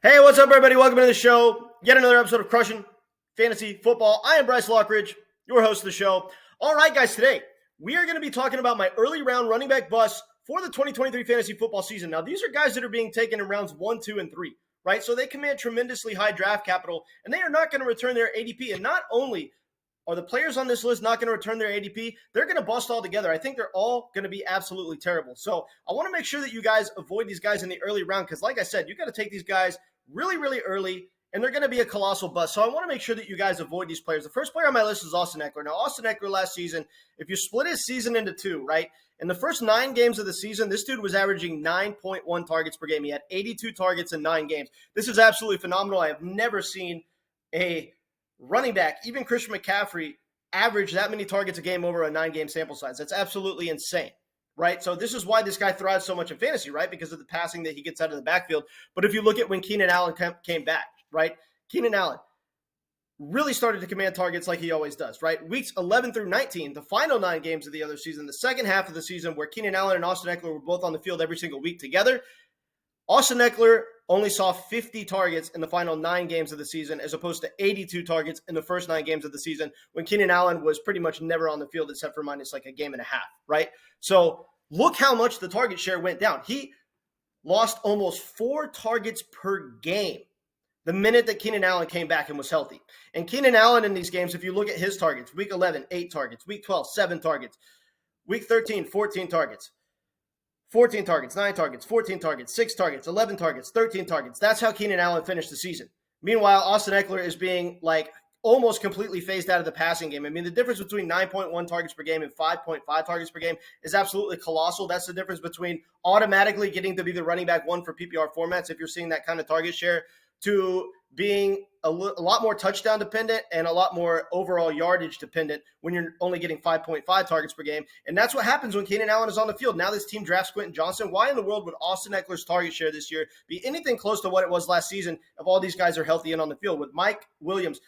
Hey, what's up, everybody? Welcome to the show. Yet another episode of Crushing Fantasy Football. I am Bryce Lockridge, your host of the show. All right, guys, today we are going to be talking about my early round running back bust for the 2023 fantasy football season. Now, these are guys that are being taken in rounds 1, 2, and 3, right? So they command tremendously high draft capital, and they are not going to return their ADP. And not only are the players on this list not going to return their ADP, they're going to bust altogether. I think they're all going to be absolutely terrible. So I want to make sure that you guys avoid these guys in the early round because, like I said, you got to take these guys really, really early, and they're going to be a colossal bust. So I want to make sure that you guys avoid these players. The first player on my list is Austin Ekeler. Now, Austin Ekeler last season, if you split his season into two, right, in the first 9 games of the season, this dude was averaging 9.1 targets per game. He had 82 targets in 9 games. This is absolutely phenomenal. I have never seen a running back, even Christian McCaffrey, average that many targets a game over a 9-game sample size. That's absolutely insane. Right? So this is why this guy thrives so much in fantasy, right? Because of the passing that he gets out of the backfield. But if you look at when Keenan Allen came back, right? Keenan Allen really started to command targets like he always does, right? Weeks 11 through 19, the final 9 games of the other season, the second half of the season where Keenan Allen and Austin Ekeler were both on the field every single week together, Austin Ekeler only saw 50 targets in the final 9 games of the season as opposed to 82 targets in the first 9 games of the season when Keenan Allen was pretty much never on the field except for minus like a game and a half, right? So look how much the target share went down. He lost almost 4 targets per game the minute that Keenan Allen came back and was healthy. And Keenan Allen in these games, if you look at his targets, week 11, 8 targets, week 12, 7 targets, week 13, 14 targets. 14 targets, 9 targets, 14 targets, 6 targets, 11 targets, 13 targets. That's how Keenan Allen finished the season. Meanwhile, Austin Ekeler is being like almost completely phased out of the passing game. I mean, the difference between 9.1 targets per game and 5.5 targets per game is absolutely colossal. That's the difference between automatically getting to be the running back one for PPR formats if you're seeing that kind of target share to being a lot more touchdown dependent and a lot more overall yardage dependent when you're only getting 5.5 targets per game. And that's what happens when Keenan Allen is on the field. Now this team drafts Quentin Johnson. Why in the world would Austin Ekeler's target share this year be anything close to what it was last season if all these guys are healthy and on the field? With Mike Williams,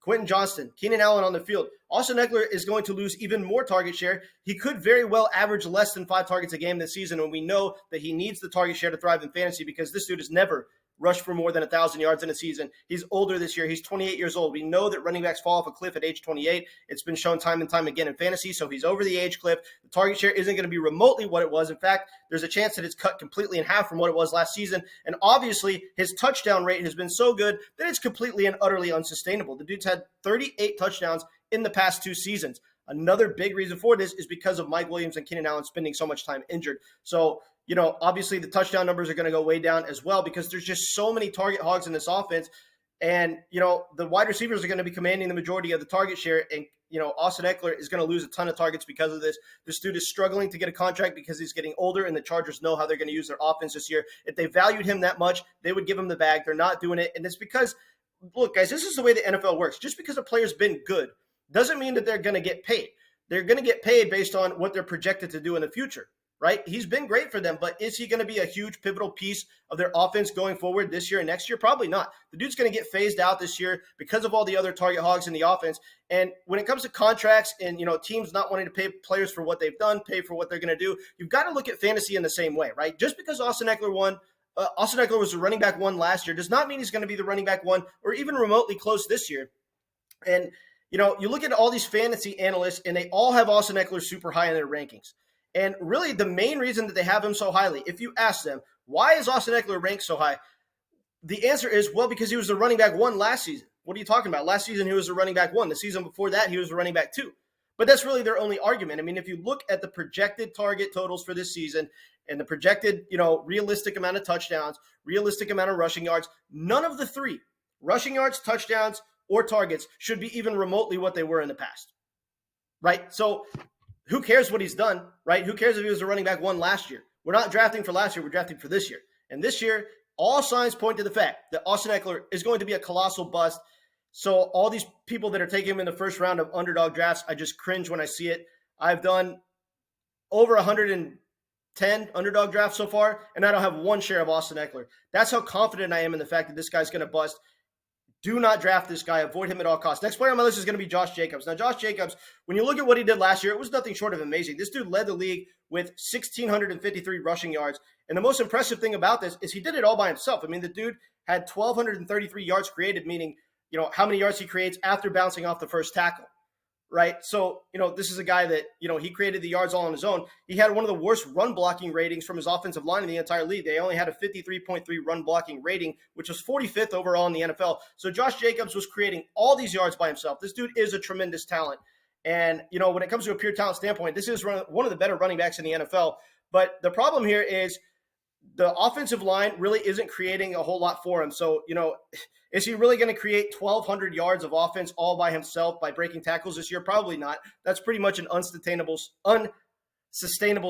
Quentin Johnston, Keenan Allen on the field, Austin Ekeler is going to lose even more target share. He could very well average less than 5 targets a game this season, and we know that he needs the target share to thrive in fantasy because this dude has never rushed for more than 1,000 yards in a season. He's older this year. He's 28 years old. We know that running backs fall off a cliff at age 28. It's been shown time and time again in fantasy, so he's over the age cliff. The target share isn't going to be remotely what it was. In fact, there's a chance that it's cut completely in half from what it was last season, and obviously his touchdown rate has been so good that it's completely and utterly unsustainable. The dude's had 38 touchdowns in the past 2 seasons. Another big reason for this is because of Mike Williams and Keenan Allen spending so much time injured. So, obviously the touchdown numbers are going to go way down as well because there's just so many target hogs in this offense. And, the wide receivers are going to be commanding the majority of the target share. And, Austin Ekeler is going to lose a ton of targets because of this. This dude is struggling to get a contract because he's getting older, and the Chargers know how they're going to use their offense this year. If they valued him that much, they would give him the bag. They're not doing it. And it's because, look, guys, this is the way the NFL works. Just because a player's been good doesn't mean that they're going to get paid. They're going to get paid based on what they're projected to do in the future. Right? He's been great for them, but is he going to be a huge pivotal piece of their offense going forward this year and next year? Probably not. The dude's going to get phased out this year because of all the other target hogs in the offense. And when it comes to contracts and, teams not wanting to pay players for what they've done, pay for what they're going to do, you've got to look at fantasy in the same way, right? Just because Austin Ekeler was the running back one last year does not mean he's going to be the running back one or even remotely close this year. And, you look at all these fantasy analysts and they all have Austin Ekeler super high in their rankings. And really the main reason that they have him so highly, if you ask them, why is Austin Ekeler ranked so high? The answer is, well, because he was the running back one last season. What are you talking about? Last season, he was the running back one. The season before that, he was the running back 2. But that's really their only argument. I mean, if you look at the projected target totals for this season and the projected, realistic amount of touchdowns, realistic amount of rushing yards, none of the 3, rushing yards, touchdowns, or targets, should be even remotely what they were in the past. Right? So who cares what he's done, right? Who cares if he was a running back 1 last year? We're not drafting for last year. We're drafting for this year. And this year, all signs point to the fact that Austin Ekeler is going to be a colossal bust. So all these people that are taking him in the first round of underdog drafts, I just cringe when I see it. I've done over 110 underdog drafts so far, and I don't have 1 share of Austin Ekeler. That's how confident I am in the fact that this guy's going to bust. Do not draft this guy. Avoid him at all costs. Next player on my list is going to be Josh Jacobs. Now, Josh Jacobs, when you look at what he did last year, it was nothing short of amazing. This dude led the league with 1,653 rushing yards. And the most impressive thing about this is he did it all by himself. I mean, the dude had 1,233 yards created, meaning, how many yards he creates after bouncing off the first tackle, right? So, this is a guy that, he created the yards all on his own. He had one of the worst run blocking ratings from his offensive line in the entire league. They only had a 53.3 run blocking rating, which was 45th overall in the NFL. So Josh Jacobs was creating all these yards by himself. This dude is a tremendous talent. And, when it comes to a pure talent standpoint, this is one of the better running backs in the NFL. But the problem here is the offensive line really isn't creating a whole lot for him. So, is he really going to create 1,200 yards of offense all by himself by breaking tackles this year? Probably not. That's pretty much an unsustainable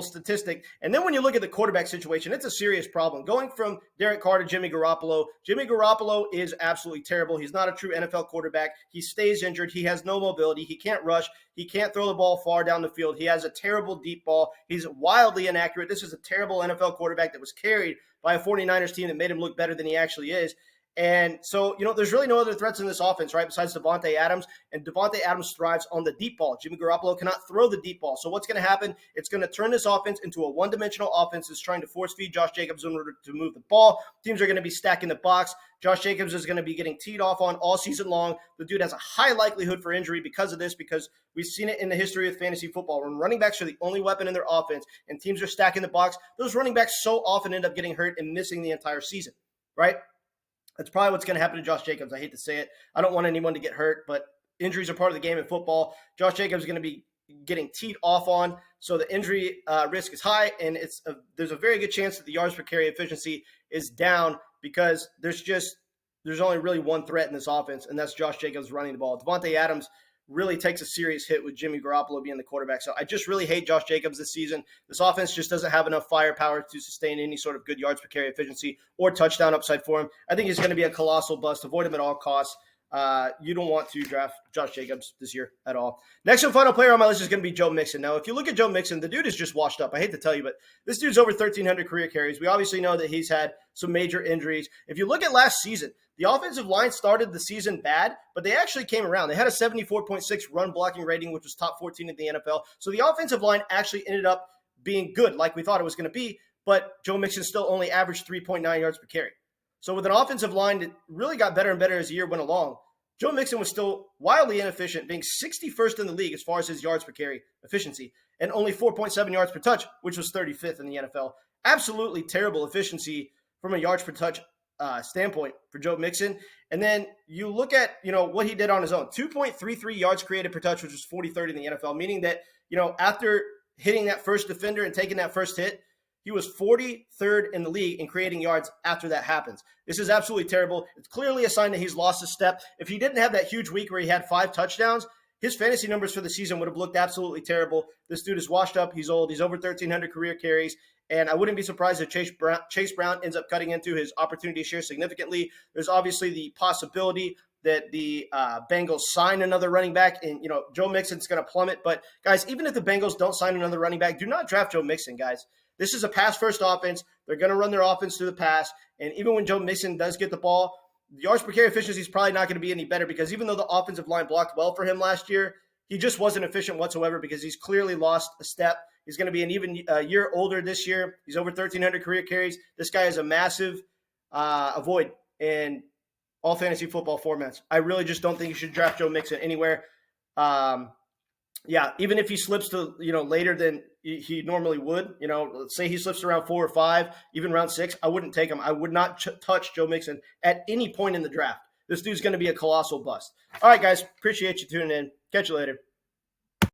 statistic. And then when you look at the quarterback situation, it's a serious problem. Going from Derek Carr to Jimmy Garoppolo is absolutely terrible. He's not a true NFL quarterback. He stays injured. He has no mobility. He can't rush. He can't throw the ball far down the field. He has a terrible deep ball. He's wildly inaccurate. This is a terrible NFL quarterback that was carried by a 49ers team that made him look better than he actually is. And so, there's really no other threats in this offense, right, besides Davante Adams. And Davante Adams thrives on the deep ball. Jimmy Garoppolo cannot throw the deep ball. So what's going to happen? It's going to turn this offense into a one-dimensional offense that's trying to force-feed Josh Jacobs in order to move the ball. Teams are going to be stacking the box. Josh Jacobs is going to be getting teed off on all season long. The dude has a high likelihood for injury because of this, because we've seen it in the history of fantasy football. When running backs are the only weapon in their offense and teams are stacking the box, those running backs so often end up getting hurt and missing the entire season, right? That's probably what's going to happen to Josh Jacobs. I hate to say it. I don't want anyone to get hurt, but injuries are part of the game in football. Josh Jacobs is going to be getting teed off on, so the injury risk is high, and there's a very good chance that the yards per carry efficiency is down because there's only really one threat in this offense, and that's Josh Jacobs running the ball. Davante Adams really takes a serious hit with Jimmy Garoppolo being the quarterback. So I just really hate Josh Jacobs this season. This offense just doesn't have enough firepower to sustain any sort of good yards per carry efficiency or touchdown upside for him. I think he's going to be a colossal bust. Avoid him at all costs. You don't want to draft Josh Jacobs this year at all. Next and final player on my list is going to be Joe Mixon. Now, if you look at Joe Mixon, the dude is just washed up. I hate to tell you, but this dude's over 1,300 career carries. We obviously know that he's had some major injuries. If you look at last season, the offensive line started the season bad, but they actually came around. They had a 74.6 run blocking rating, which was top 14 in the NFL. So the offensive line actually ended up being good like we thought it was going to be, but Joe Mixon still only averaged 3.9 yards per carry. So with an offensive line that really got better and better as the year went along, Joe Mixon was still wildly inefficient, being 61st in the league as far as his yards per carry efficiency, and only 4.7 yards per touch, which was 35th in the NFL. Absolutely terrible efficiency from a yards per touch standpoint for Joe Mixon. And then you look at, what he did on his own. 2.33 yards created per touch, which was 43rd in the NFL, meaning that, after hitting that first defender and taking that first hit, he was 43rd in the league in creating yards after that happens. This is absolutely terrible. It's clearly a sign that he's lost a step. If he didn't have that huge week where he had 5 touchdowns, his fantasy numbers for the season would have looked absolutely terrible. This dude is washed up. He's old. He's over 1,300 career carries. And I wouldn't be surprised if Chase Brown ends up cutting into his opportunity share significantly. There's obviously the possibility that the Bengals sign another running back, and Joe Mixon's going to plummet. But guys, even if the Bengals don't sign another running back, do not draft Joe Mixon, guys. This is a pass-first offense. They're going to run their offense through the pass. And even when Joe Mixon does get the ball, the yards per carry efficiency is probably not going to be any better because even though the offensive line blocked well for him last year, he just wasn't efficient whatsoever because he's clearly lost a step. He's going to be an even year older this year. He's over 1,300 career carries. This guy is a massive avoid in all fantasy football formats. I really just don't think you should draft Joe Mixon anywhere. Even if he slips to later than he normally would, let's say he slips around 4 or 5, even round 6, I wouldn't take him. I would not touch Joe Mixon at any point in the draft. This dude's going to be a colossal bust. All right, guys, appreciate you tuning in. Catch you later.